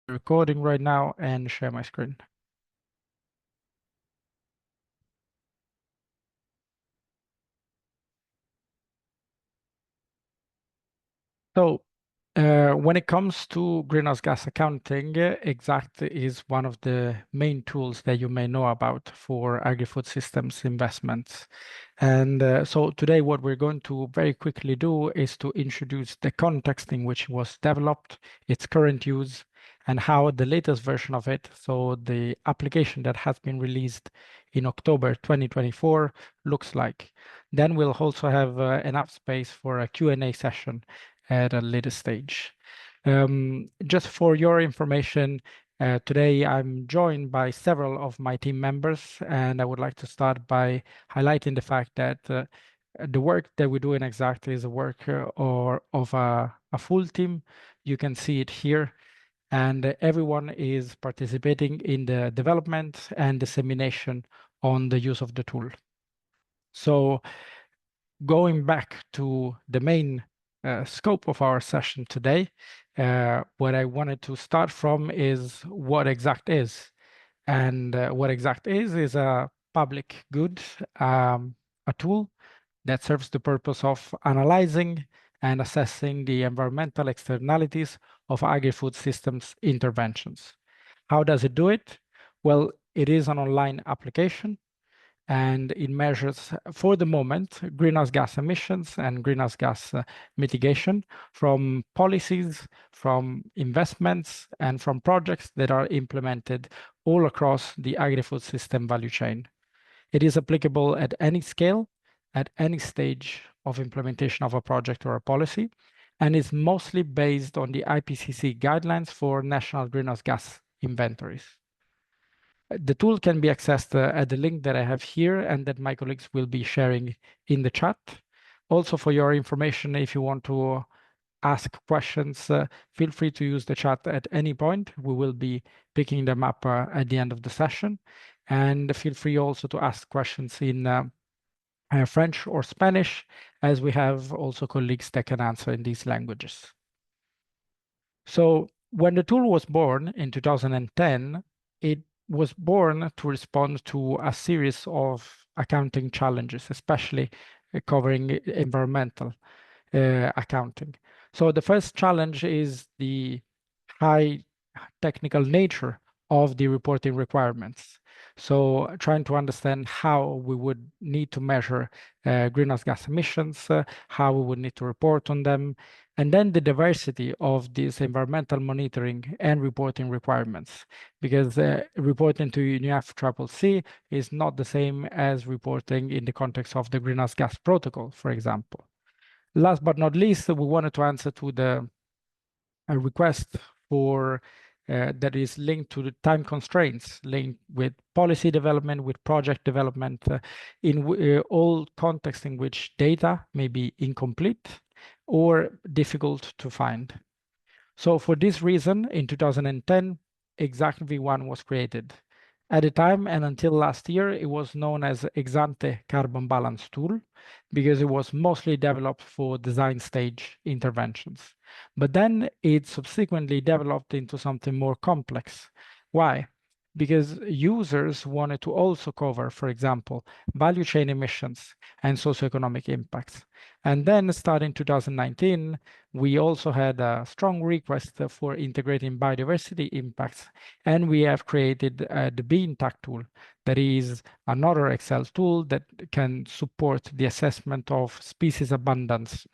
Recording right now and share my screen. So, when it comes to greenhouse gas accounting, Exact is one of the main tools that you may know about for agri-food systems investments. And so today, what we're going to very quickly do is to introduce the context in which it was developed, its current use, and how the latest version of it, so the application that has been released in October 2024, looks like. Then we'll also have enough space for a Q&A session at a later stage. Just for your information, today I'm joined by several of my team members, and I would like to start by highlighting the fact that the work that we do in Exact is a work or of a full team. You can see it here, and everyone is participating in the development and dissemination on the use of the tool. So going back to the main scope of our session today, what I wanted to start from is what Exact is. And what Exact is a public good, a tool that serves the purpose of analyzing and assessing the environmental externalities of agri-food systems interventions. How does it do it? Well, it is an online application and it measures, for the moment, greenhouse gas emissions and greenhouse gas mitigation from policies, from investments, and from projects that are implemented all across the agri-food system value chain. It is applicable at any scale, at any stage of implementation of a project or a policy, and is mostly based on the IPCC guidelines for national greenhouse gas inventories. The tool can be accessed at the link that I have here and that my colleagues will be sharing in the chat. Also, for your information, if you want to ask questions, feel free to use the chat at any point. We will be picking them up at the end of the session. And feel free also to ask questions in French or Spanish, as we have also colleagues that can answer in these languages. So when the tool was born in 2010, it was born to respond to a series of accounting challenges, especially covering environmental accounting. So the first challenge is the high technical nature of the reporting requirements. So trying to understand how we would need to measure greenhouse gas emissions, how we would need to report on them, and then the diversity of these environmental monitoring and reporting requirements, because reporting to UNEF-CCC is not the same as reporting in the context of the Greenhouse Gas Protocol, for example. Last but not least, we wanted to answer to the request for that is linked to the time constraints, linked with policy development, with project development, in all contexts in which data may be incomplete or difficult to find. So for this reason, in 2010, Exact V1 was created. At the time and until last year, it was known as Ex-ante Carbon Balance Tool because it was mostly developed for design stage interventions. But then it subsequently developed into something more complex. Why? Because users wanted to also cover, for example, value chain emissions and socioeconomic impacts. And then starting 2019, we also had a strong request for integrating biodiversity impacts, and we have created the BINTAC tool, that is another Excel tool that can support the assessment of species abundance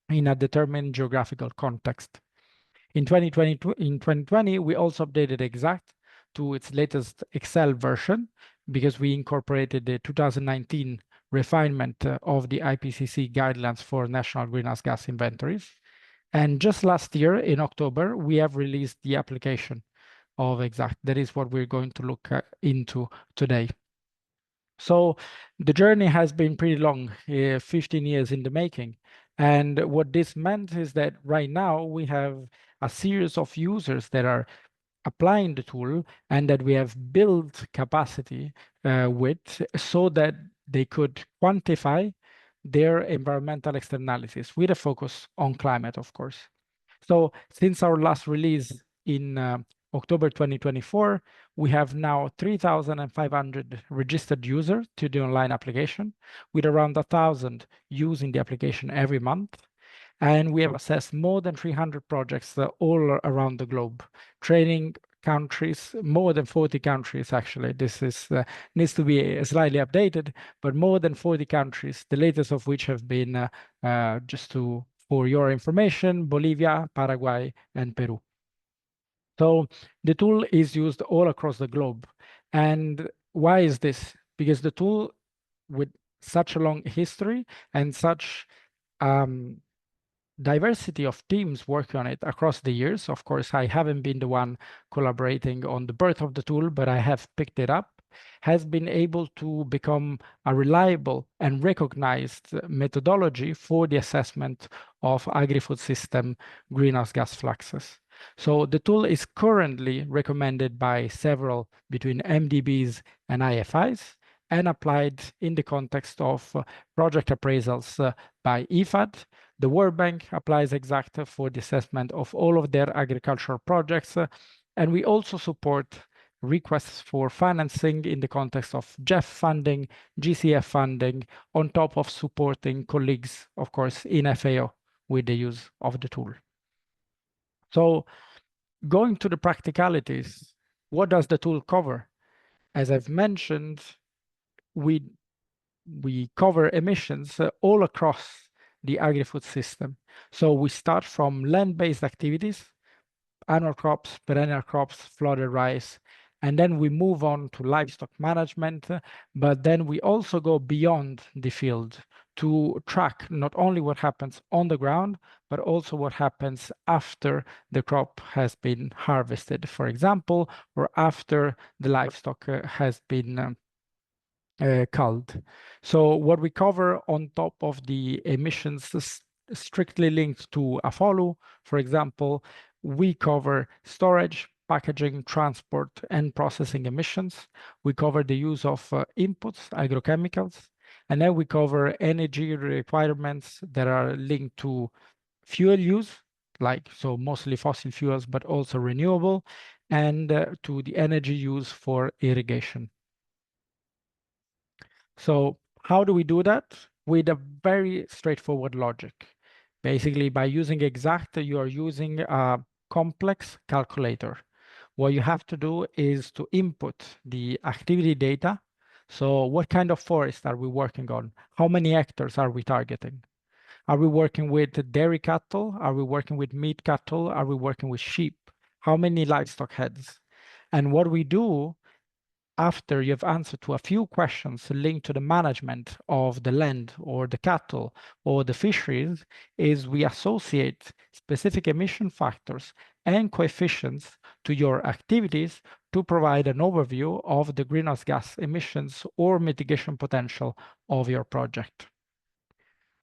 in a determined geographical context. In 2020, we also updated Exact to its latest Excel version because we incorporated the 2019 refinement of the IPCC guidelines for national greenhouse gas inventories. And just last year, in October, we have released the application of Exact. That is what we're going to look into today. So the journey has been pretty long, 15 years in the making. And what this meant is that right now we have a series of users that are applying the tool and that we have built capacity with so that they could quantify their environmental externalities with a focus on climate, of course. So since our last release in October 2024, we have now 3,500 registered users to the online application, with around 1,000 using the application every month. And we have assessed more than 300 projects all around the globe, training countries, more than 40 countries actually. This is needs to be slightly updated, but more than 40 countries, the latest of which have been, for your information, Bolivia, Paraguay, and Peru. So the tool is used all across the globe. And why is this? Because the tool, with such a long history and such diversity of teams working on it across the years. Of course, I haven't been the one collaborating on the birth of the tool, but I have picked it up, has been able to become a reliable and recognized methodology for the assessment of agri-food system greenhouse gas fluxes. So the tool is currently recommended by several between MDBs and IFIs, and applied in the context of project appraisals by IFAD. The World Bank applies Exacta for the assessment of all of their agricultural projects, and we also support requests for financing in the context of GEF funding, GCF funding, on top of supporting colleagues, of course, in FAO with the use of the tool. So going to the practicalities, what does the tool cover? As I've mentioned, we cover emissions all across the agri-food system. So we start from land-based activities, annual crops, perennial crops, flooded rice, and then we move on to livestock management, but then we also go beyond the field to track not only what happens on the ground, but also what happens after the crop has been harvested, for example, or after the livestock has been culled. So what we cover on top of the emissions strictly linked to AFOLU, for example, we cover storage, packaging, transport, and processing emissions. We cover the use of inputs, agrochemicals, and then we cover energy requirements that are linked to fuel use, so mostly fossil fuels, but also renewable, and to the energy use for irrigation. So how do we do that? With a very straightforward logic. Basically, by using Exacta, you are using a complex calculator. What you have to do is to input the activity data. So what kind of forest are we working on? How many hectares are we targeting? Are we working with dairy cattle? Are we working with meat cattle? Are we working with sheep? How many livestock heads? And what we do after you've answered to a few questions linked to the management of the land or the cattle or the fisheries is we associate specific emission factors and coefficients to your activities to provide an overview of the greenhouse gas emissions or mitigation potential of your project.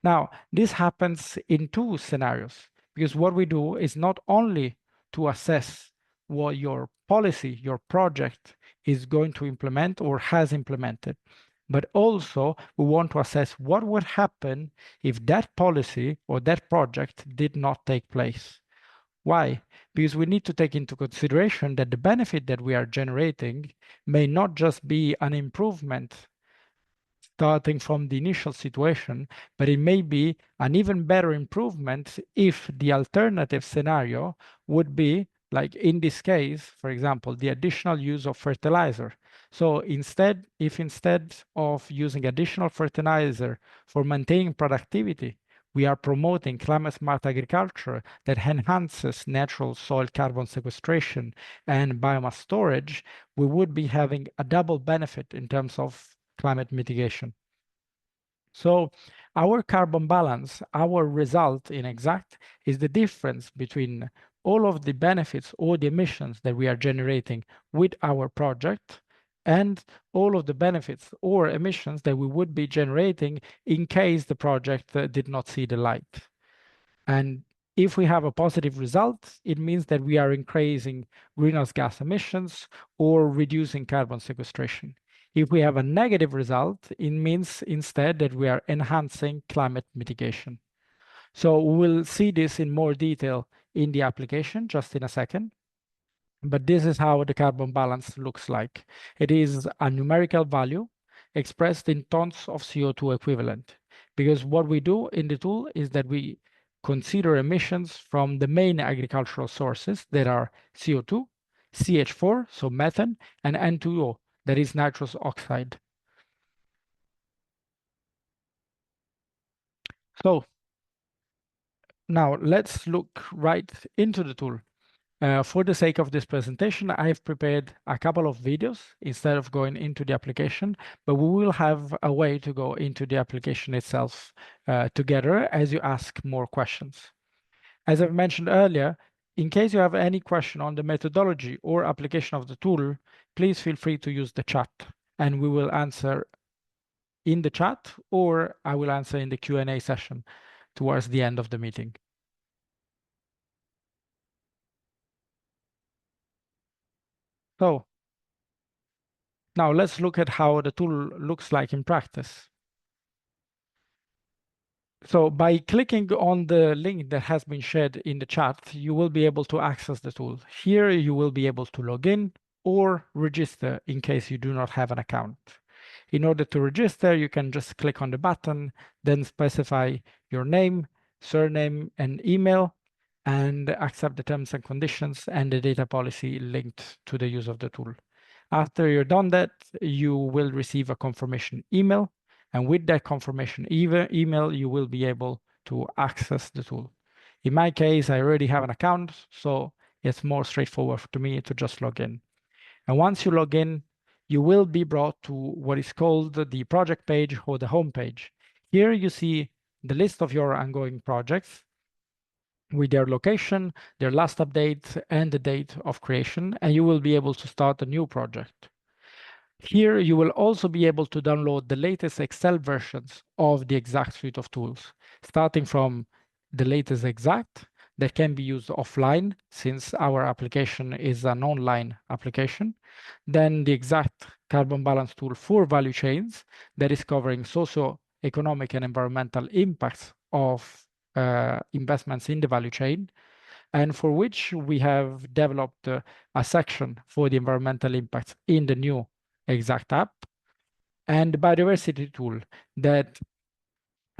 Now, this happens in two scenarios, because what we do is not only to assess what your policy, your project is going to implement or has implemented, but also we want to assess what would happen if that policy or that project did not take place. Why? Because we need to take into consideration that the benefit that we are generating may not just be an improvement starting from the initial situation, but it may be an even better improvement if the alternative scenario would be, like in this case, for example, the additional use of fertilizer. So if instead of using additional fertilizer for maintaining productivity, we are promoting climate smart agriculture that enhances natural soil carbon sequestration and biomass storage, we would be having a double benefit in terms of climate mitigation. So our carbon balance, our result in Exact, is the difference between all of the benefits or the emissions that we are generating with our project and all of the benefits or emissions that we would be generating in case the project did not see the light. And if we have a positive result, it means that we are increasing greenhouse gas emissions or reducing carbon sequestration. If we have a negative result, it means instead that we are enhancing climate mitigation. So we'll see this in more detail in the application just in a second. But this is how the carbon balance looks like. It is a numerical value expressed in tons of CO2 equivalent. Because what we do in the tool is that we consider emissions from the main agricultural sources that are CO2, CH4, so methane, and N2O, that is nitrous oxide. So now let's look right into the tool. For the sake of this presentation, I've prepared a couple of videos instead of going into the application, but we will have a way to go into the application itself together as you ask more questions. As I've mentioned earlier, in case you have any question on the methodology or application of the tool, please feel free to use the chat and we will answer in the chat or I will answer in the Q&A session towards the end of the meeting. So now let's look at how the tool looks like in practice. So by clicking on the link that has been shared in the chat, you will be able to access the tool. Here you will be able to log in or register in case you do not have an account. In order to register, you can just click on the button, then specify your name, surname, and email, and accept the terms and conditions and the data policy linked to the use of the tool. After you're done that, you will receive a confirmation email. And with that confirmation email, you will be able to access the tool. In my case, I already have an account, so it's more straightforward to me to just log in. And once you log in, you will be brought to what is called the project page or the home page. Here you see the list of your ongoing projects with their location, their last update, and the date of creation, and you will be able to start a new project. Here, you will also be able to download the latest Excel versions of the Exact suite of tools, starting from the latest Exact that can be used offline since our application is an online application. Then the Exact carbon balance tool for value chains that is covering socio-economic and environmental impacts of investments in the value chain, and for which we have developed a section for the environmental impacts in the new Exact app, and the biodiversity tool that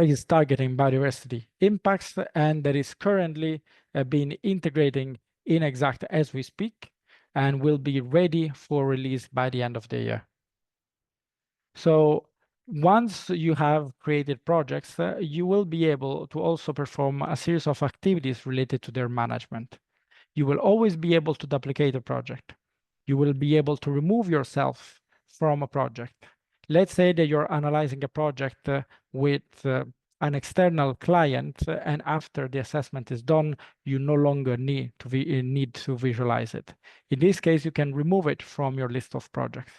is targeting biodiversity impacts and that is currently being integrating in Exact as we speak and will be ready for release by the end of the year. So once you have created projects, you will be able to also perform a series of activities related to their management. You will always be able to duplicate a project. You will be able to remove yourself from a project. Let's say that you're analyzing a project with an external client, and after the assessment is done, you no longer need to visualize it. In this case, you can remove it from your list of projects.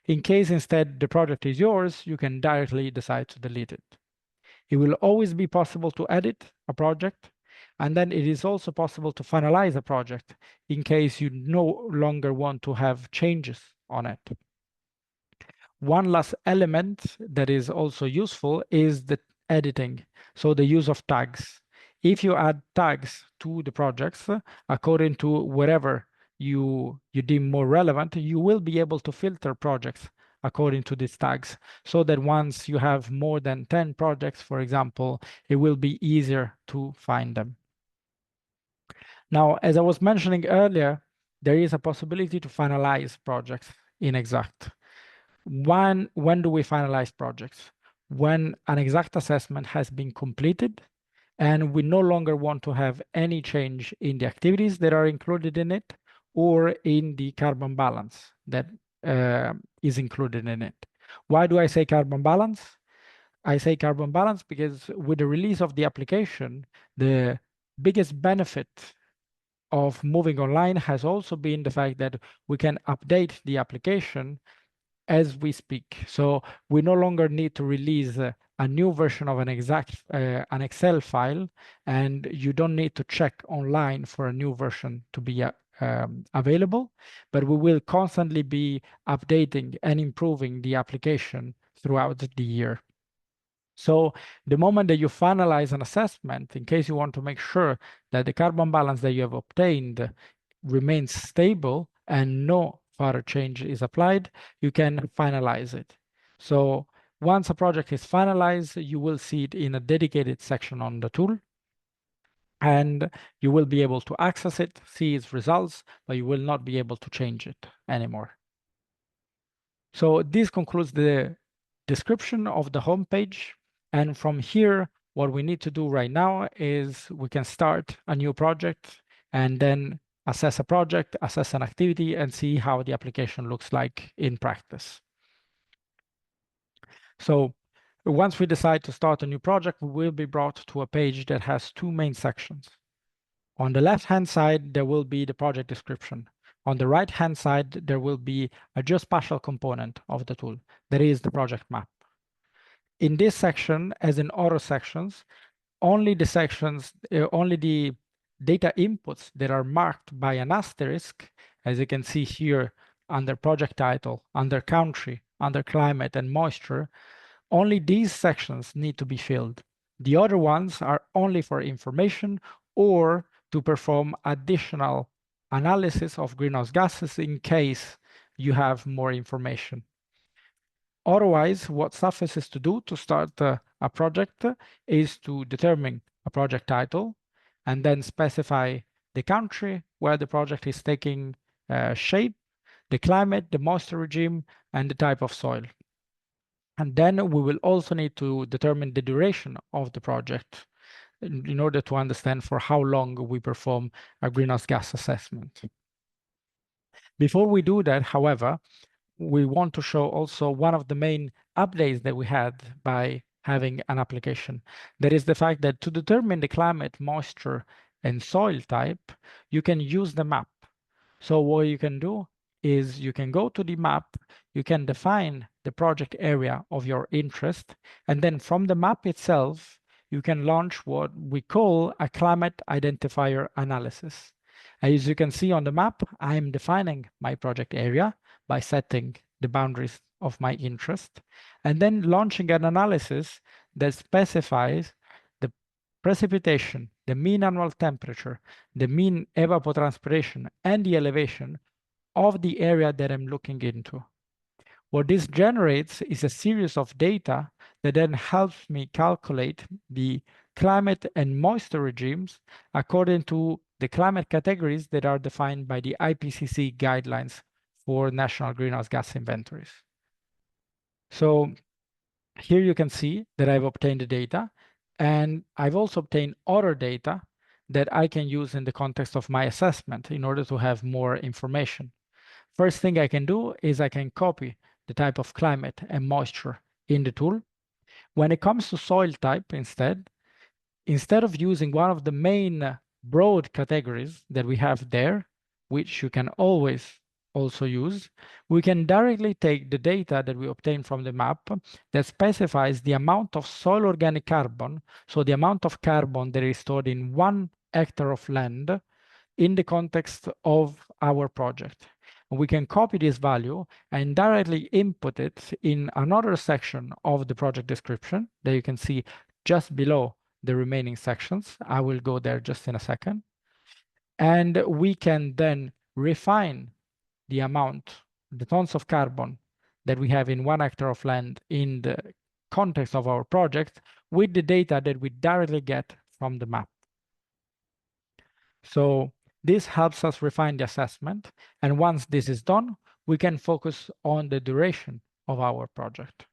In case instead the project is yours, you can directly decide to delete it. It will always be possible to edit a project, and then it is also possible to finalize a project in case you no longer want to have changes on it. One last element that is also useful is the editing, so the use of tags. If you add tags to the projects according to whatever you deem more relevant, you will be able to filter projects according to these tags, so that once you have more than 10 projects, for example, it will be easier to find them. Now, as I was mentioning earlier, there is a possibility to finalize projects in Exact. When do we finalize projects? When an exact assessment has been completed and we no longer want to have any change in the activities that are included in it or in the carbon balance that is included in it. Why do I say carbon balance? I say carbon balance because with the release of the application, the biggest benefit of moving online has also been the fact that we can update the application as we speak. So we no longer need to release a new version of an Excel file, and you don't need to check online for a new version to be available, but we will constantly be updating and improving the application throughout the year. So the moment that you finalize an assessment, in case you want to make sure that the carbon balance that you have obtained remains stable and no further change is applied, you can finalize it. So once a project is finalized, you will see it in a dedicated section on the tool, and you will be able to access it, see its results, but you will not be able to change it anymore. So this concludes the description of the homepage. And from here, what we need to do right now is we can start a new project and then assess a project, assess an activity, and see how the application looks like in practice. So once we decide to start a new project, we will be brought to a page that has two main sections. On the left-hand side, there will be the project description. On the right-hand side, there will be a geospatial component of the tool. That is the project map. In this section, as in other sections, only the data inputs that are marked by an asterisk, as you can see here under project title, under country, under climate and moisture, only these sections need to be filled. The other ones are only for information or to perform additional analysis of greenhouse gases in case you have more information. Otherwise, what suffices to do to start a project is to determine a project title and then specify the country where the project is taking shape, the climate, the moisture regime, and the type of soil. And then we will also need to determine the duration of the project in order to understand for how long we perform a greenhouse gas assessment. Before we do that, however, we want to show also one of the main updates that we had by having an application. That is the fact that to determine the climate, moisture, and soil type, you can use the map. So what you can do is you can go to the map, you can define the project area of your interest, and then from the map itself, you can launch what we call a climate identifier analysis. As you can see on the map, I'm defining my project area by setting the boundaries of my interest, and then launching an analysis that specifies the precipitation, the mean annual temperature, the mean evapotranspiration, and the elevation of the area that I'm looking into. What this generates is a series of data that then helps me calculate the climate and moisture regimes according to the climate categories that are defined by the IPCC guidelines for national greenhouse gas inventories. So here you can see that I've obtained the data, and I've also obtained other data that I can use in the context of my assessment in order to have more information. First thing I can do is I can copy the type of climate and moisture in the tool. When it comes to soil type instead of using one of the main broad categories that we have there, which you can always also use, we can directly take the data that we obtain from the map that specifies the amount of soil organic carbon, so the amount of carbon that is stored in 1 hectare of land in the context of our project. We can copy this value and directly input it in another section of the project description that you can see just below the remaining sections. I will go there just in a second. And we can then refine the amount, the tons of carbon that we have in 1 hectare of land in the context of our project with the data that we directly get from the map. So this helps us refine the assessment. And once this is done, we can focus on the duration of our project.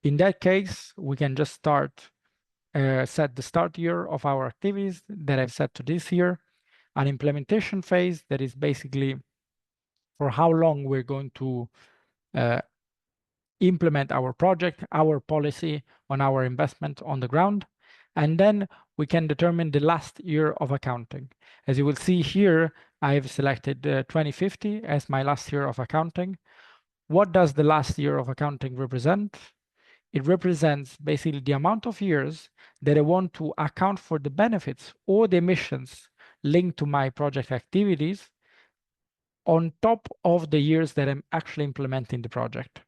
In that case, we can just set the start year of our activities that I've set to this year, an implementation phase that is basically for how long we're going to implement our project, our policy on our investment on the ground. And then we can determine the last year of accounting. As you will see here, I've selected 2050 as my last year of accounting. What does the last year of accounting represent? It represents basically the amount of years that I want to account for the benefits or the emissions linked to my project activities on top of the years that I'm actually implementing the project.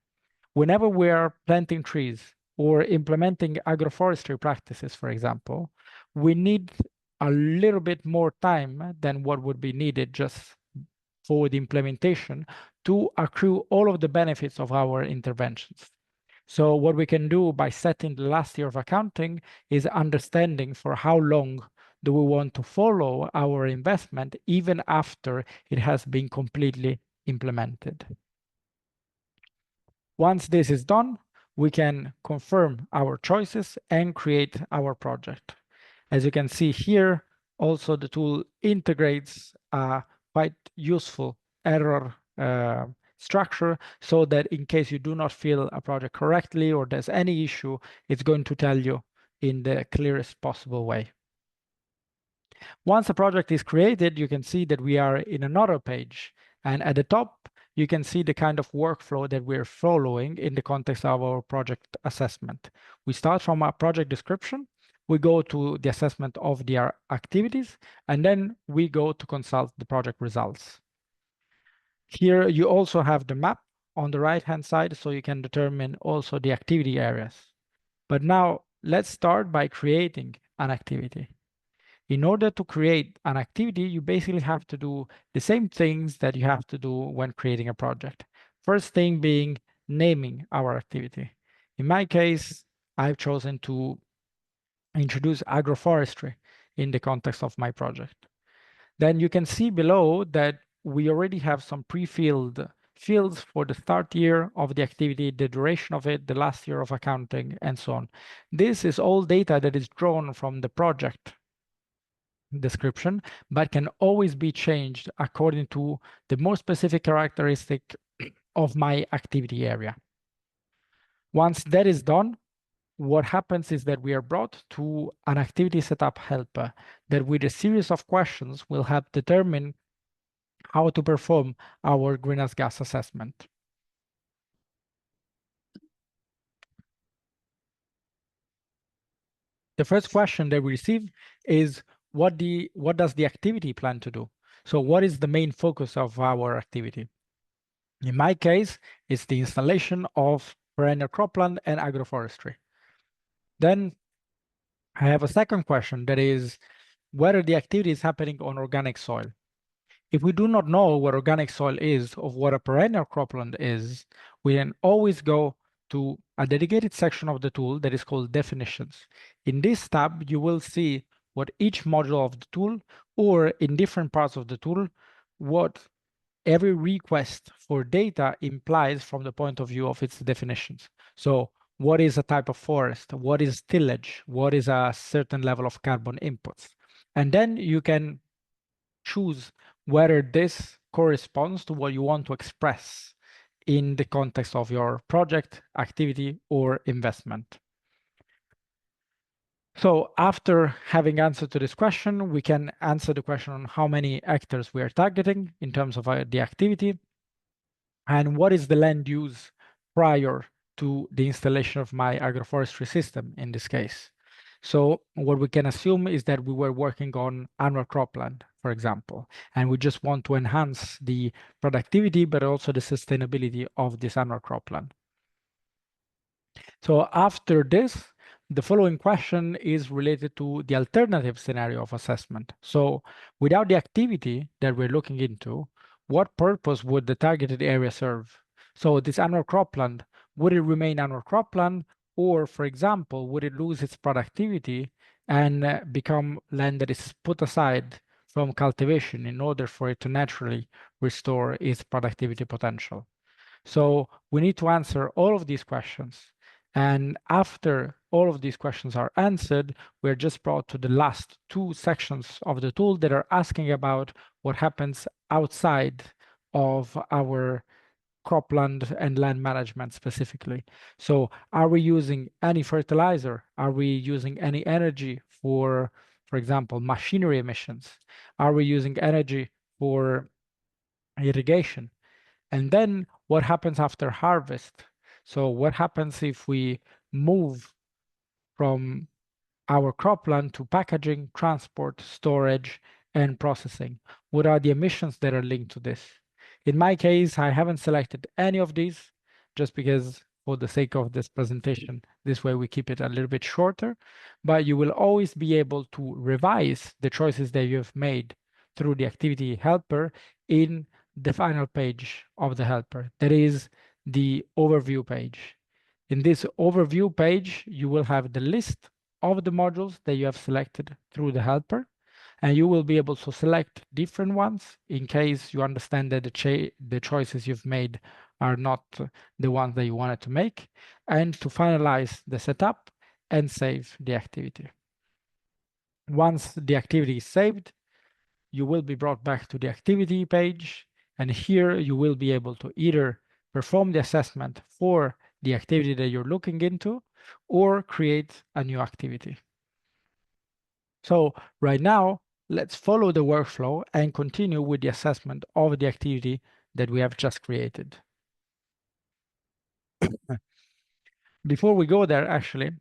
Whenever we are planting trees or implementing agroforestry practices, for example, we need a little bit more time than what would be needed just for the implementation to accrue all of the benefits of our interventions. So what we can do by setting the last year of accounting is understanding for how long do we want to follow our investment even after it has been completely implemented. Once this is done, we can confirm our choices and create our project. As you can see here, also the tool integrates a quite useful error structure so that in case you do not fill a project correctly or there's any issue, it's going to tell you in the clearest possible way. Once a project is created, you can see that we are in another page. And at the top, you can see the kind of workflow that we're following in the context of our project assessment. We start from a project description, we go to the assessment of the activities, and then we go to consult the project results. Here, you also have the map on the right-hand side, so you can determine also the activity areas. But now, let's start by creating an activity. In order to create an activity, you basically have to do the same things that you have to do when creating a project. First thing being naming our activity. In my case, I've chosen to introduce agroforestry in the context of my project. Then you can see below that we already have some pre-filled fields for the start year of the activity, the duration of it, the last year of accounting, and so on. This is all data that is drawn from the project description, but can always be changed according to the more specific characteristic of my activity area. Once that is done, what happens is that we are brought to an activity setup helper that with a series of questions will help determine how to perform our greenhouse gas assessment. The first question that we receive is what does the activity plan to do? So what is the main focus of our activity? In my case, it's the installation of perennial cropland and agroforestry. Then I have a second question that is whether the activity is happening on organic soil. If we do not know what organic soil is or what a perennial cropland is, we can always go to a dedicated section of the tool that is called definitions. In this tab, you will see what each module of the tool or in different parts of the tool, what every request for data implies from the point of view of its definitions. So what is a type of forest? What is tillage? What is a certain level of carbon inputs? And then you can choose whether this corresponds to what you want to express in the context of your project, activity, or investment. So after having answered to this question, we can answer the question on how many hectares we are targeting in terms of the activity and what is the land use prior to the installation of my agroforestry system in this case. So what we can assume is that we were working on annual cropland, for example, and we just want to enhance the productivity, but also the sustainability of this annual cropland. So after this, the following question is related to the alternative scenario of assessment. So without the activity that we're looking into, what purpose would the targeted area serve? So this annual cropland, would it remain annual cropland? Or, for example, would it lose its productivity and become land that is put aside from cultivation in order for it to naturally restore its productivity potential? So we need to answer all of these questions. And after all of these questions are answered, we're just brought to the last two sections of the tool that are asking about what happens outside of our cropland and land management specifically. So are we using any fertilizer? Are we using any energy for example, machinery emissions? Are we using energy for irrigation? And then what happens after harvest? So what happens if we move from our cropland to packaging, transport, storage, and processing? What are the emissions that are linked to this? In my case, I haven't selected any of these just because for the sake of this presentation. This way we keep it a little bit shorter, but you will always be able to revise the choices that you have made through the activity helper in the final page of the helper. That is the overview page. In this overview page, you will have the list of the modules that you have selected through the helper, and you will be able to select different ones in case you understand that the choices you've made are not the ones that you wanted to make, and to finalize the setup and save the activity. Once the activity is saved, you will be brought back to the activity page, and here you will be able to either perform the assessment for the activity that you're looking into or create a new activity. So right now, let's follow the workflow and continue with the assessment of the activity that we have just created. Before we go there, actually,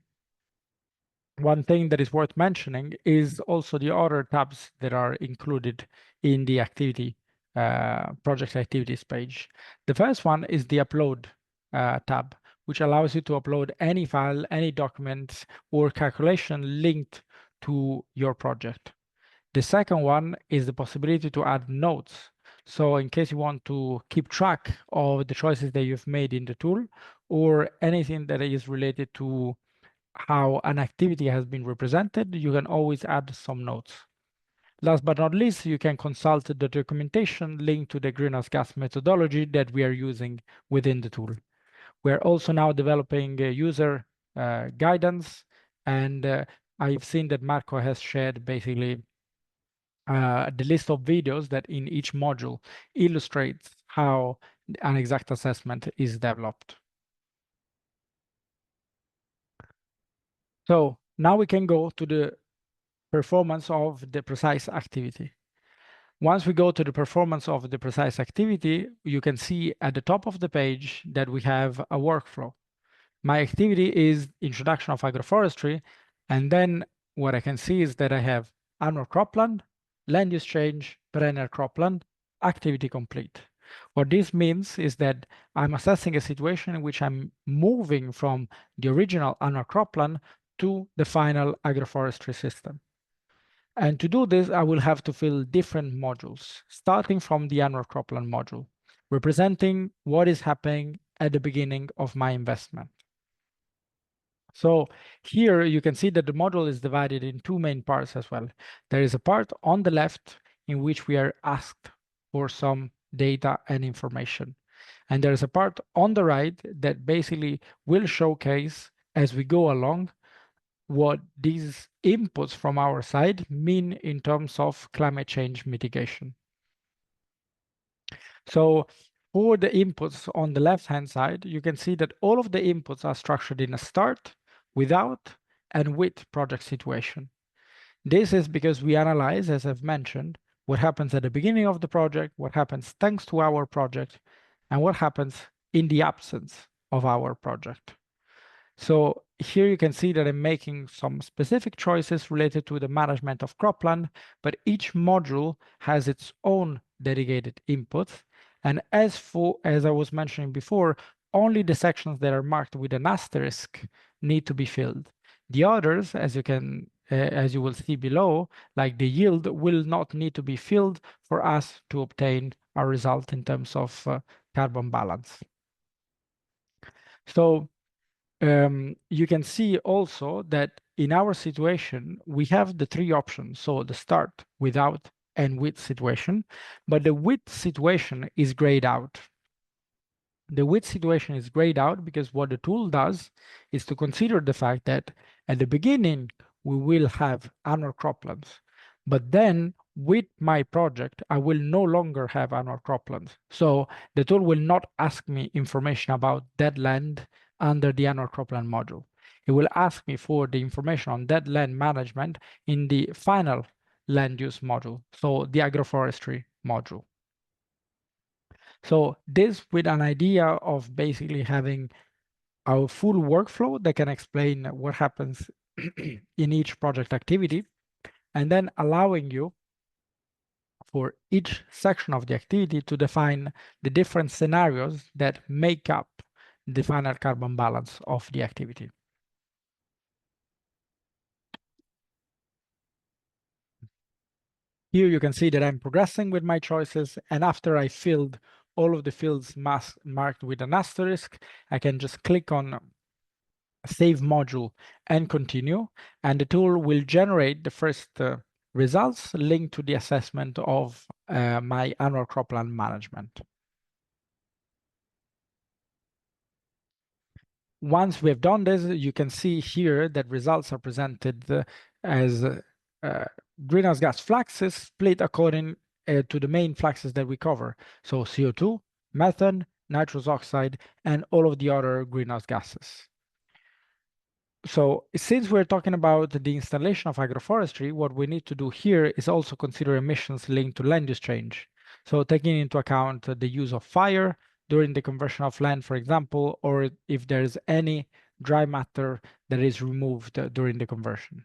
one thing that is worth mentioning is also the other tabs that are included in the activity project activities page. The first one is the upload tab, which allows you to upload any file, any document, or calculation linked to your project. The second one is the possibility to add notes. So in case you want to keep track of the choices that you've made in the tool, or anything that is related to how an activity has been represented, you can always add some notes. Last but not least, you can consult the documentation linked to the greenhouse gas methodology that we are using within the tool. We're also now developing user guidance, and I've seen that Marco has shared basically the list of videos that in each module illustrates how an exact assessment is developed. So now we can go to the performance of the precise activity. Once we go to the performance of the precise activity, you can see at the top of the page that we have a workflow. My activity is introduction of agroforestry, and then what I can see is that I have annual cropland, land use change, perennial cropland, activity complete. What this means is that I'm assessing a situation in which I'm moving from the original annual cropland to the final agroforestry system. And to do this, I will have to fill different modules, starting from the annual cropland module, representing what is happening at the beginning of my investment. So here you can see that the module is divided in two main parts as well. There is a part on the left in which we are asked for some data and information. And there is a part on the right that basically will showcase as we go along what these inputs from our side mean in terms of climate change mitigation. So for the inputs on the left-hand side, you can see that all of the inputs are structured in a start, without, and with project situation. This is because we analyze, as I've mentioned, what happens at the beginning of the project, what happens thanks to our project, and what happens in the absence of our project. So here you can see that I'm making some specific choices related to the management of cropland, but each module has its own dedicated inputs. And as I was mentioning before, only the sections that are marked with an asterisk need to be filled. The others, as you will see below, like the yield, will not need to be filled for us to obtain a result in terms of carbon balance. So you can see also that in our situation, we have the three options. So the start, without, and with situation, but the with situation is grayed out. The with situation is grayed out because what the tool does is to consider the fact that at the beginning, we will have annual croplands, but then with my project, I will no longer have annual croplands. So the tool will not ask me information about dead land under the annual cropland module. It will ask me for the information on dead land management in the final land use module, so the agroforestry module. So this with an idea of basically having our full workflow that can explain what happens in each project activity, and then allowing you for each section of the activity to define the different scenarios that make up the final carbon balance of the activity. Here you can see that I'm progressing with my choices, and after I filled all of the fields marked with an asterisk, I can just click on Save Module and Continue, and the tool will generate the first results linked to the assessment of my annual cropland management. Once we've done this, you can see here that results are presented as greenhouse gas fluxes split according to the main fluxes that we cover. So CO2, methane, nitrous oxide, and all of the other greenhouse gases. So since we're talking about the installation of agroforestry, what we need to do here is also consider emissions linked to land use change. So taking into account the use of fire during the conversion of land, for example, or if there's any dry matter that is removed during the conversion.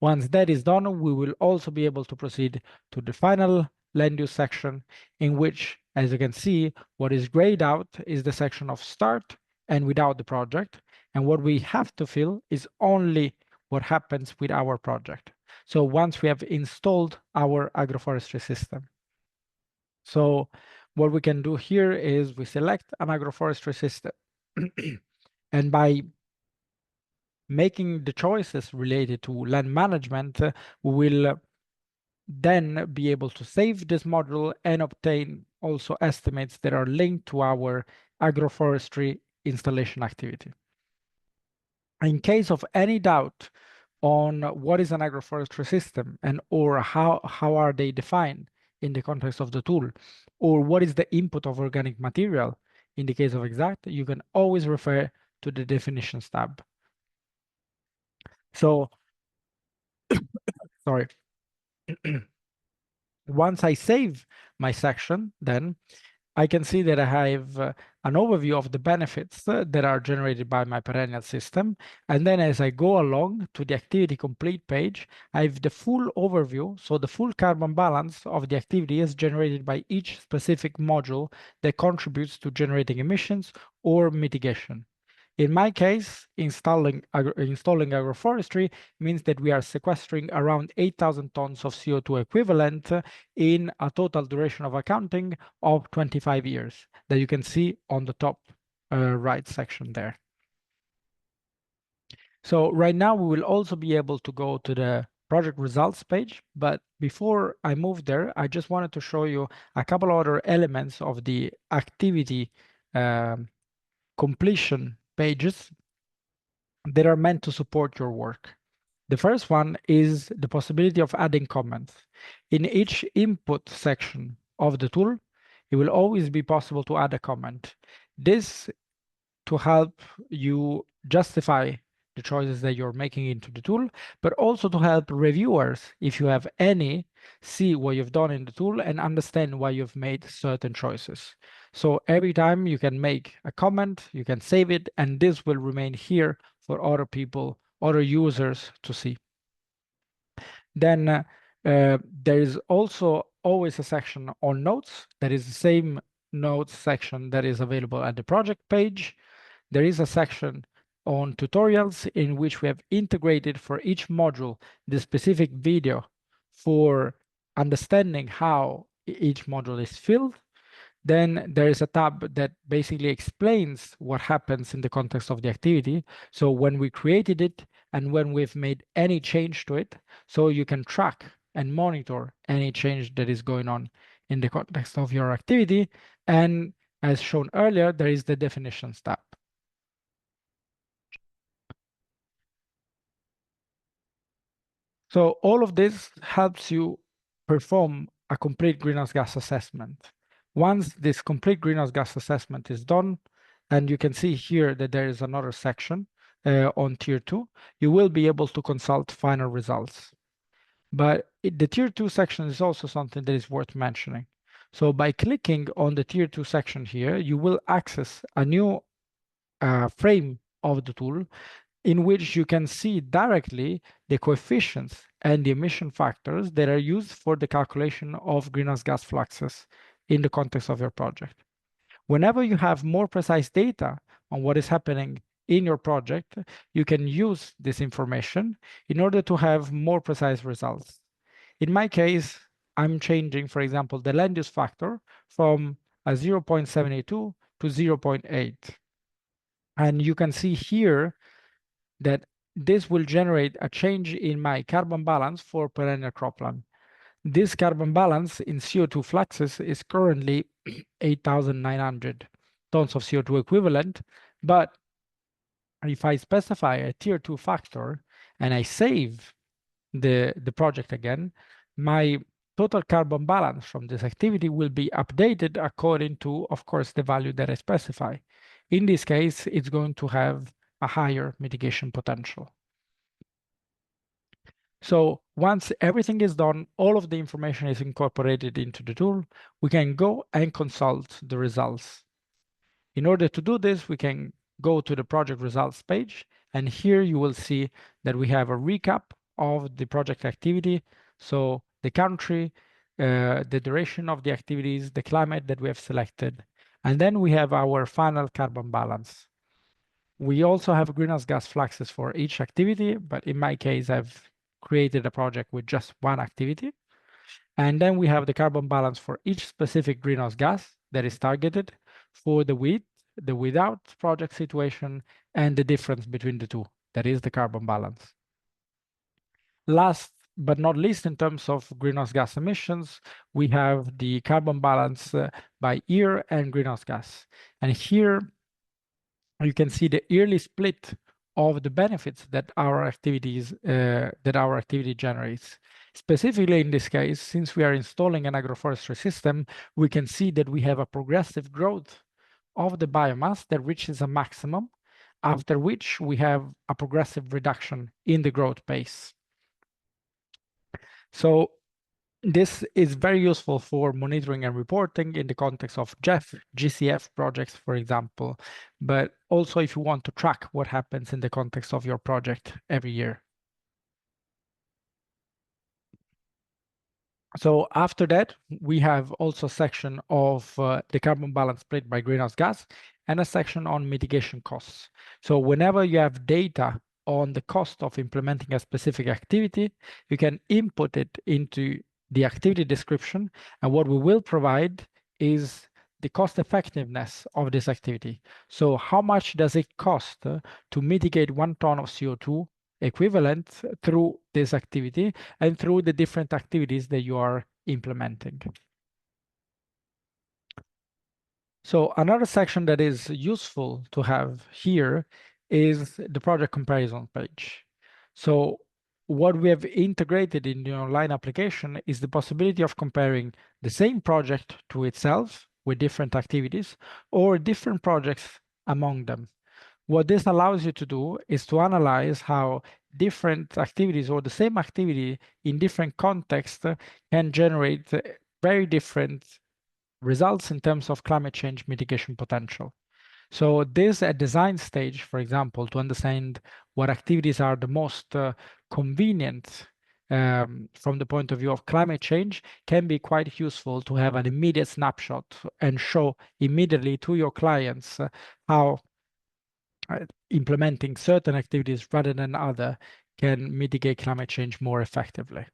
Once that is done, we will also be able to proceed to the final land use section, in which, as you can see, what is grayed out is the section of start and without the project. And what we have to fill is only what happens with our project. So once we have installed our agroforestry system. So what we can do here is we select an agroforestry system. And by making the choices related to land management, we will then be able to save this module and obtain also estimates that are linked to our agroforestry installation activity. In case of any doubt on what is an agroforestry system and or how are they defined in the context of the tool, or what is the input of organic material in the case of Exact, you can always refer to the definitions tab. So, sorry. Once I save my section, then I can see that I have an overview of the benefits that are generated by my perennial system. And then as I go along to the activity complete page, I have the full overview. So the full carbon balance of the activity is generated by each specific module that contributes to generating emissions or mitigation. In my case, installing agroforestry means that we are sequestering around 8,000 tons of CO2 equivalent in a total duration of accounting of 25 years that you can see on the top right section there. So right now we will also be able to go to the project results page, but before I move there, I just wanted to show you a couple other elements of the activity completion pages that are meant to support your work. The first one is the possibility of adding comments. In each input section of the tool, it will always be possible to add a comment. This to help you justify the choices that you're making into the tool, but also to help reviewers, if you have any, see what you've done in the tool and understand why you've made certain choices. So every time you can make a comment, you can save it, and this will remain here for other people, other users to see. Then there is also always a section on notes that is the same notes section that is available at the project page. There is a section on tutorials in which we have integrated for each module the specific video for understanding how each module is filled. Then there is a tab that basically explains what happens in the context of the activity. So when we created it and when we've made any change to it, so you can track and monitor any change that is going on in the context of your activity. And as shown earlier, there is the definitions tab. So all of this helps you perform a complete greenhouse gas assessment. Once this complete greenhouse gas assessment is done, and you can see here that there is another section on tier 2, you will be able to consult final results. But the tier 2 section is also something that is worth mentioning. So by clicking on the tier 2 section here, you will access a new frame of the tool in which you can see directly the coefficients and the emission factors that are used for the calculation of greenhouse gas fluxes in the context of your project. Whenever you have more precise data on what is happening in your project, you can use this information in order to have more precise results. In my case, I'm changing, for example, the land use factor from a 0.72 to 0.8. And you can see here that this will generate a change in my carbon balance for perennial cropland. This carbon balance in CO2 fluxes is currently 8,900 tons of CO2 equivalent, but if I specify a tier 2 factor and I save the project again, my total carbon balance from this activity will be updated according to, of course, the value that I specify. In this case, it's going to have a higher mitigation potential. So once everything is done, all of the information is incorporated into the tool, we can go and consult the results. In order to do this, we can go to the project results page, and here you will see that we have a recap of the project activity. So the country, the duration of the activities, the climate that we have selected, and then we have our final carbon balance. We also have greenhouse gas fluxes for each activity, but in my case, I've created a project with just one activity. And then we have the carbon balance for each specific greenhouse gas that is targeted for the with, the without project situation, and the difference between the two, that is the carbon balance. Last but not least, in terms of greenhouse gas emissions, we have the carbon balance by year and greenhouse gas. And here you can see the yearly split of the benefits that our activity generates. Specifically in this case, since we are installing an agroforestry system, we can see that we have a progressive growth of the biomass that reaches a maximum, after which we have a progressive reduction in the growth pace. So this is very useful for monitoring and reporting in the context of GCF projects, for example, but also if you want to track what happens in the context of your project every year. So after that, we have also a section of the carbon balance split by greenhouse gas and a section on mitigation costs. So whenever you have data on the cost of implementing a specific activity, you can input it into the activity description, and what we will provide is the cost effectiveness of this activity. So how much does it cost to mitigate 1 ton of CO2 equivalent through this activity and through the different activities that you are implementing? So another section that is useful to have here is the project comparison page. So what we have integrated in the online application is the possibility of comparing the same project to itself with different activities or different projects among them. What this allows you to do is to analyze how different activities or the same activity in different contexts can generate very different results in terms of climate change mitigation potential. So this at design stage, for example, to understand what activities are the most convenient from the point of view of climate change, can be quite useful to have an immediate snapshot and show immediately to your clients how implementing certain activities rather than other can mitigate climate change more effectively.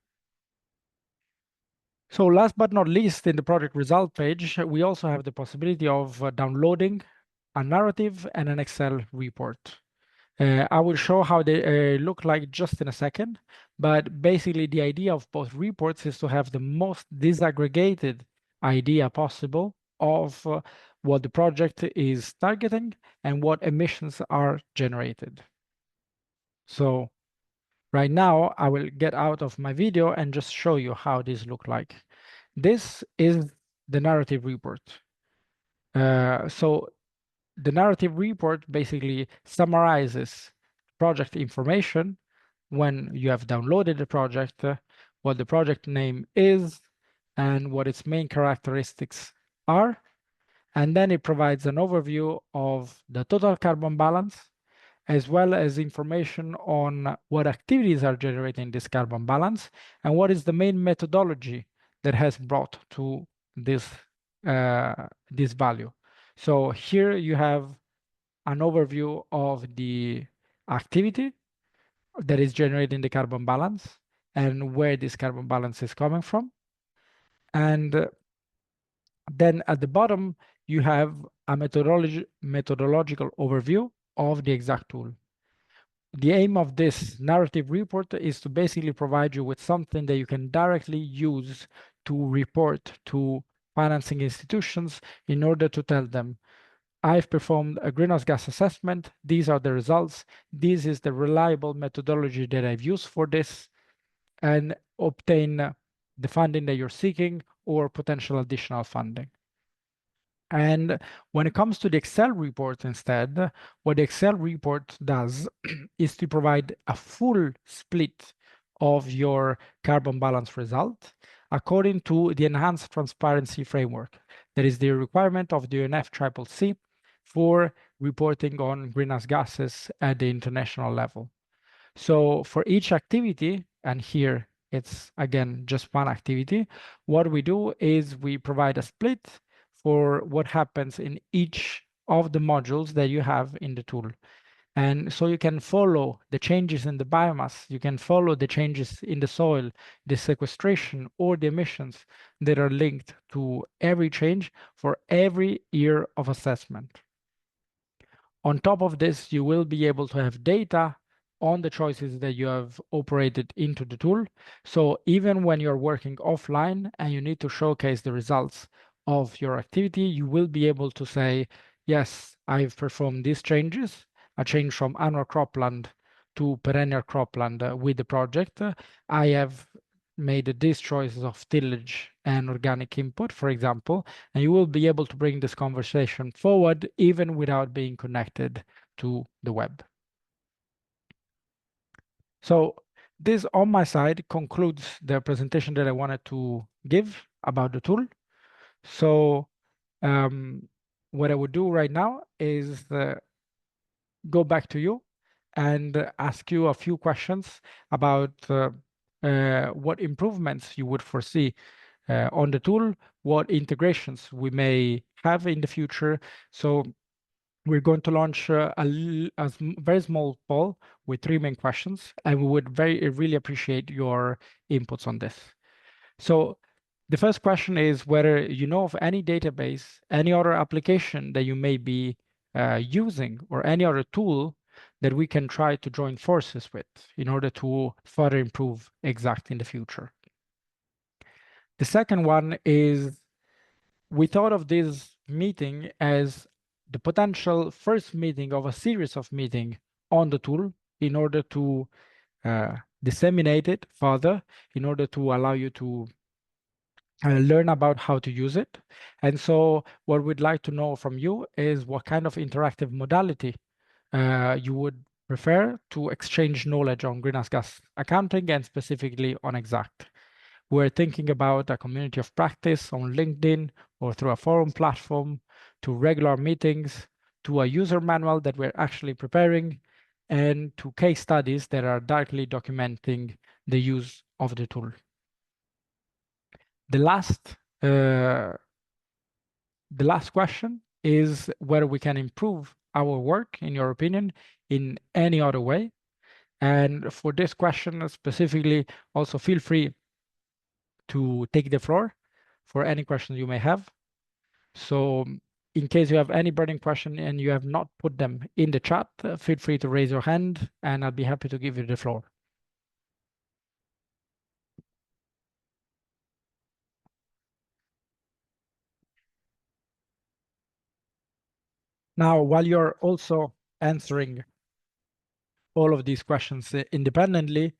So last but not least, in the project result page, we also have the possibility of downloading a narrative and an Excel report. I will show how they look like just in a second, but basically the idea of both reports is to have the most disaggregated idea possible of what the project is targeting and what emissions are generated. So right now, I will get out of my video and just show you how these look like. This is the narrative report. So the narrative report basically summarizes project information when you have downloaded the project, what the project name is, and what its main characteristics are. And then it provides an overview of the total carbon balance, as well as information on what activities are generating this carbon balance and what is the main methodology that has brought to this value. So here you have an overview of the activity that is generating the carbon balance and where this carbon balance is coming from. And then at the bottom, you have a methodological overview of the exact tool. The aim of this narrative report is to basically provide you with something that you can directly use to report to financing institutions in order to tell them, I've performed a greenhouse gas assessment. These are the results. This is the reliable methodology that I've used for this, and obtain the funding that you're seeking or potential additional funding. And when it comes to the Excel report instead, what the Excel report does is to provide a full split of your carbon balance result according to the enhanced transparency framework. That is the requirement of the UNFCCC for reporting on greenhouse gases at the international level. So for each activity, and here it's again just one activity, what we do is we provide a split for what happens in each of the modules that you have in the tool. And so you can follow the changes in the biomass, you can follow the changes in the soil, the sequestration, or the emissions that are linked to every change for every year of assessment. On top of this, you will be able to have data on the choices that you have operated into the tool. So even when you're working offline and you need to showcase the results of your activity, you will be able to say, yes, I've performed these changes, a change from annual cropland to perennial cropland with the project. I have made these choices of tillage and organic input, for example, and you will be able to bring this conversation forward even without being connected to the web. So this on my side concludes the presentation that I wanted to give about the tool. So what I would do right now is go back to you and ask you a few questions about what improvements you would foresee on the tool, what integrations we may have in the future. So we're going to launch a very small poll with 3 main questions, and we would really appreciate your inputs on this. So the first question is whether you know of any database, any other application that you may be using, or any other tool that we can try to join forces with in order to further improve Exact in the future. The second one is, we thought of this meeting as the potential first meeting of a series of meetings on the tool in order to disseminate it further, in order to allow you to learn about how to use it. And so what we'd like to know from you is what kind of interactive modality you would prefer to exchange knowledge on greenhouse gas accounting and specifically on Exact. We're thinking about a community of practice on LinkedIn or through a forum platform, to regular meetings, to a user manual that we're actually preparing, and to case studies that are directly documenting the use of the tool. The last question is whether we can improve our work, in your opinion, in any other way. And for this question specifically, also feel free to take the floor for any questions you may have. So in case you have any burning question and you have not put them in the chat, feel free to raise your hand and I'll be happy to give you the floor. Now, while you're also answering all of these questions independently,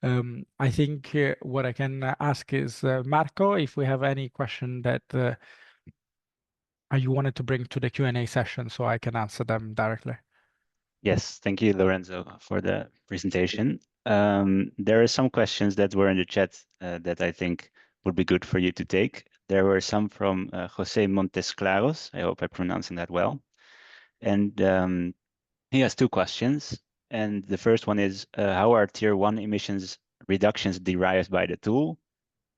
I think what I can ask is, Marco, if we have any question that you wanted to bring to the Q&A session so I can answer them directly. Yes, thank you, Lorenzo, for the presentation. There are some questions that were in the chat that I think would be good for you to take. There were some from Jose Montes Claros. I hope I'm pronouncing that well. And he has 2 questions. And the first one is, how are tier 1 emissions reductions derived by the tool?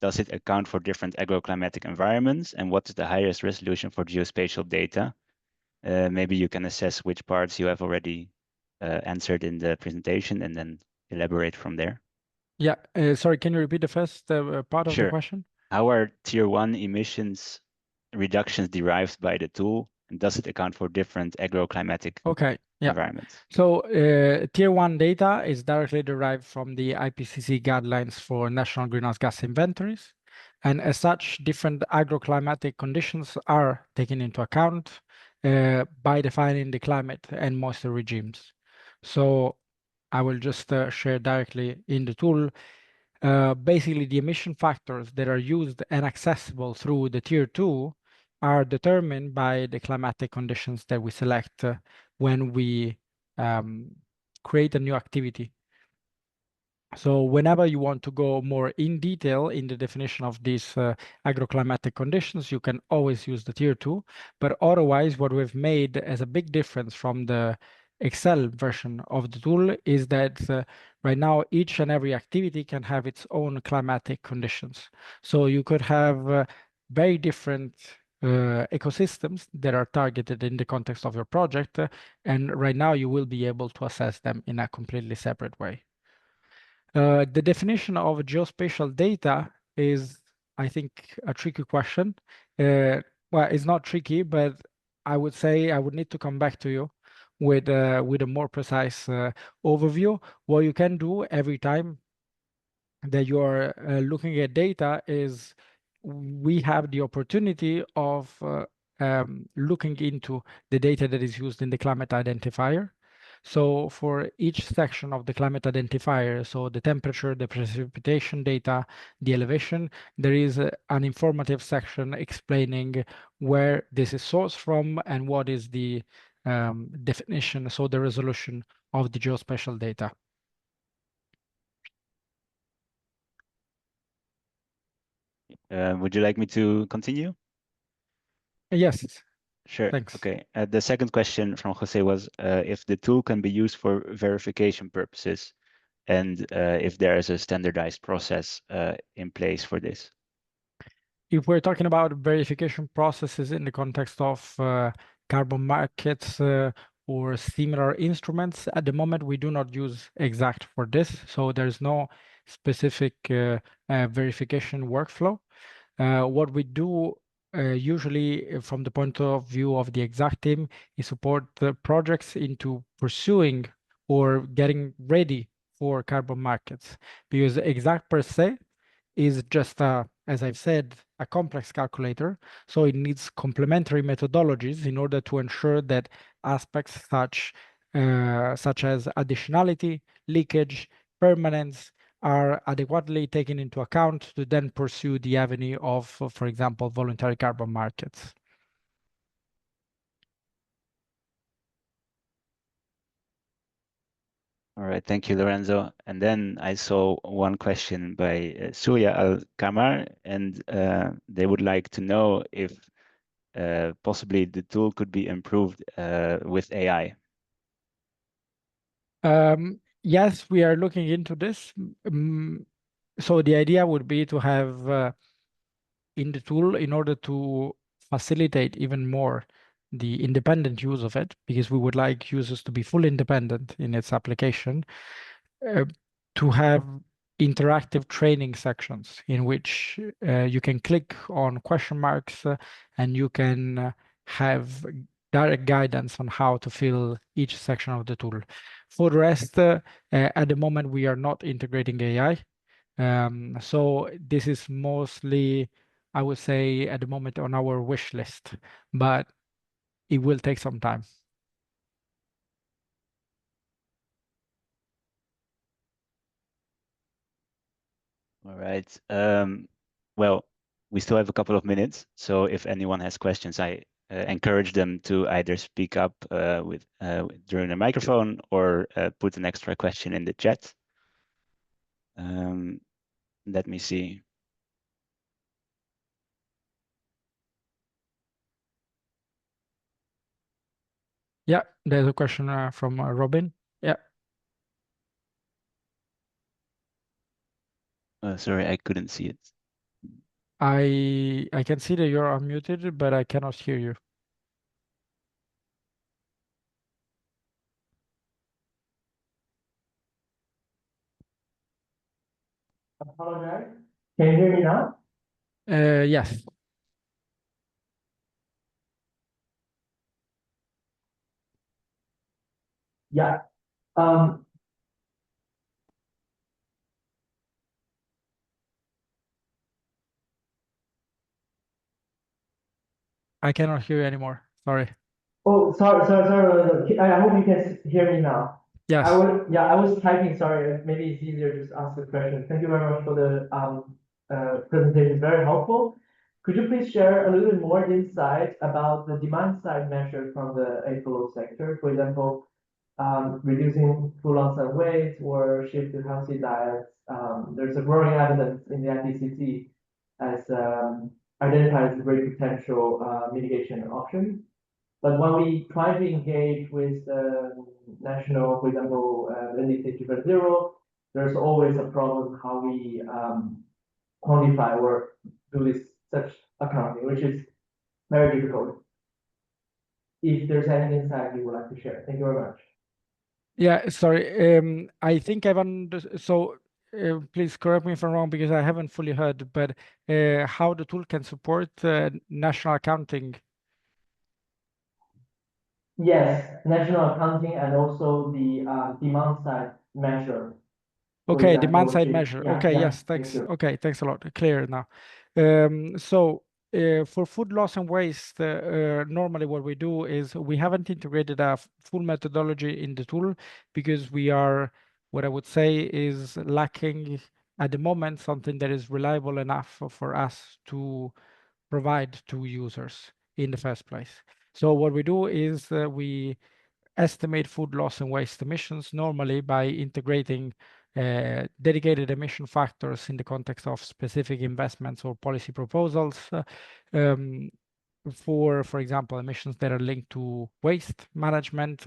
Does it account for different agroclimatic environments? And what is the highest resolution for geospatial data? maybe you can assess which parts you have already answered in the presentation and then elaborate from there. Yeah, sorry, can you repeat the first part of the Sure. question? How are tier 1 emissions reductions derived by the tool, and does it account for different agroclimatic Okay, yeah. environments? So tier one data is directly derived from the IPCC guidelines for national greenhouse gas inventories. And as such, different agroclimatic conditions are taken into account by defining the climate and moisture regimes. So I will just share directly in the tool. Basically, the emission factors that are used and accessible through the tier two are determined by the climatic conditions that we select when we create a new activity. So whenever you want to go more in detail in the definition of these agroclimatic conditions, you can always use the tier two. But otherwise, what we've made as a big difference from the Excel version of the tool is that right now each and every activity can have its own climatic conditions. So you could have very different ecosystems that are targeted in the context of your project. And right now you will be able to assess them in a completely separate way. The definition of geospatial data is, I think, a tricky question. Well, it's not tricky, but I would say I would need to come back to you with a more precise overview. What you can do every time that you are looking at data is we have the opportunity of looking into the data that is used in the climate identifier. So for each section of the climate identifier, so the temperature, the precipitation data, the elevation, there is an informative section explaining where this is sourced from and what is the definition, so the resolution of the geospatial data. Would you like me to continue? Yes, Sure. thanks. Okay. The second question from Jose was if the tool can be used for verification purposes and if there is a standardized process in place for this. If we're talking about verification processes in the context of carbon markets or similar instruments, at the moment we do not use exact for this. So there's no specific verification workflow. What we do usually from the point of view of the exact team is support the projects into pursuing or getting ready for carbon markets, because exact per se is just as I've said, a complex calculator. So it needs complementary methodologies in order to ensure that aspects such as additionality, leakage, permanence are adequately taken into account to then pursue the avenue of, for example, voluntary carbon markets. All right, thank you, Lorenzo. And then I saw one question by Suya Al-Kamar, and they would like to know if possibly the tool could be improved with AI. Yes, we are looking into this. So the idea would be to have in the tool in order to facilitate even more the independent use of it, because we would like users to be fully independent in its application, uh, to have interactive training sections in which you can click on question marks and you can have direct guidance on how to fill each section of the tool. For the rest, at the moment, we are not integrating AI. So this is mostly, I would say, at the moment on our wish list, but it will take some time. All right. Well, we still have a couple of minutes, so if anyone has questions, I encourage them to either speak up during the microphone or put an extra question in the chat. Let me see. Yeah, there's a question from Robin. Yeah, Sorry, I couldn't see it. I can see that you're unmuted, but I cannot hear you. apologize. Can you hear me now? Yes. Yeah. I cannot hear you anymore. Sorry. Oh, sorry. I hope you can hear me now. Yes. I was typing, sorry. Maybe it's easier just ask the question. Thank you very much for the presentation, very helpful. Could you please share a little bit more insight about the demand side measure from the FAO sector? For example, reducing food loss and weight or shift to healthy diets. There's a growing evidence in the IPCC as identified as a great potential mitigation option. But when we try to engage with national, for example, NDC 2.0, there's always a problem how we quantify or do this such accounting, which is very difficult. If there's any insight you would like to share, thank you very much. Yeah, sorry. I think I've understood. So please correct me if I'm wrong because I haven't fully heard, but how the tool can support national accounting. Yes, national accounting and also the demand side measure. Okay, demand side measure. Yeah, Okay, yeah, yes, thanks. Okay, thanks a lot. Clear now. So for food loss and waste, normally what we do is we haven't integrated a full methodology in the tool because we are, what I would say is lacking at the moment something that is reliable enough for us to provide to users in the first place. So what we do is we estimate food loss and waste emissions normally by integrating dedicated emission factors in the context of specific investments or policy proposals for example, emissions that are linked to waste management,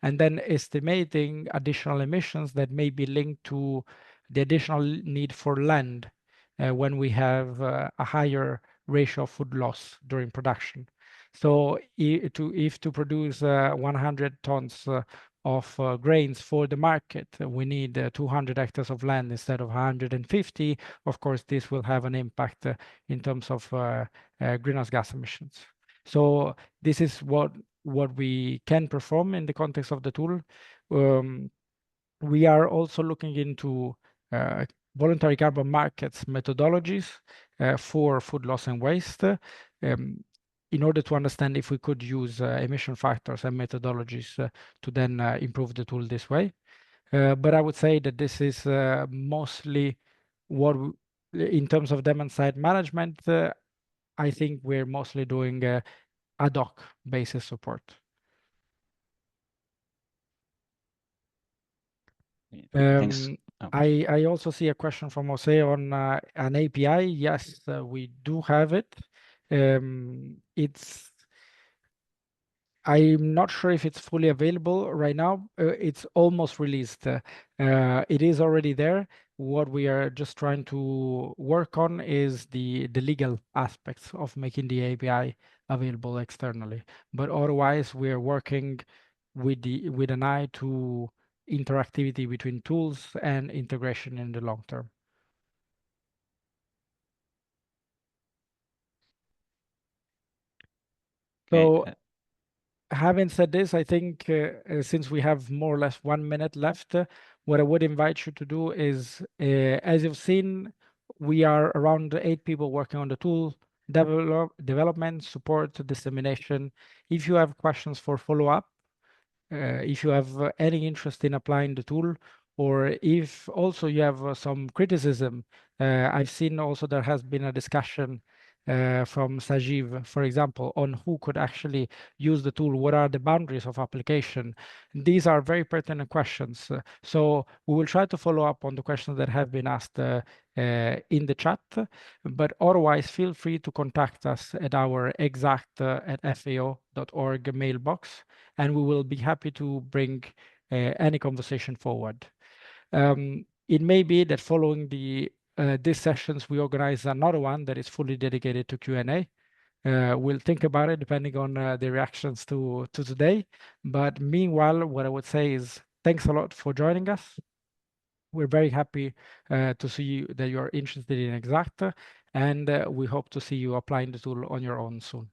and then estimating additional emissions that may be linked to the additional need for land when we have a higher ratio of food loss during production. So if to produce 100 tons of grains for the market, we need 200 hectares of land instead of 150. Of course, this will have an impact in terms of greenhouse gas emissions. So this is what we can perform in the context of the tool. We are also looking into voluntary carbon markets methodologies for food loss and waste in order to understand if we could use emission factors and methodologies to then improve the tool this way. But I would say that this is mostly what, in terms of demand side management, I think we're mostly doing ad hoc basis support. Thanks. I also see a question from Jose on an API. Yes, we do have it. I'm not sure if it's fully available right now. It's almost released. It is already there. What we are just trying to work on is the legal aspects of making the API available externally. But otherwise, we're working with an eye to interactivity between tools and integration in the long term. So having said this, I think since we have more or less 1 minute left, what I would invite you to do is, as you've seen, we are around 8 people working on the tool, development, support, dissemination. If you have questions for follow-up, if you have any interest in applying the tool, or if also you have some criticism, I've seen also there has been a discussion from Sajiv, for example, on who could actually use the tool, what are the boundaries of application. These are very pertinent questions. So we will try to follow up on the questions that have been asked in the chat, but otherwise feel free to contact us at our exact@fao.org mailbox, and we will be happy to bring any conversation forward. It may be that following these sessions, we organize another one that is fully dedicated to Q&A. We'll think about it depending on the reactions to today. But meanwhile, what I would say is thanks a lot for joining us. we're very happy to see that you're interested in Exact, and we hope to see you applying the tool on your own soon.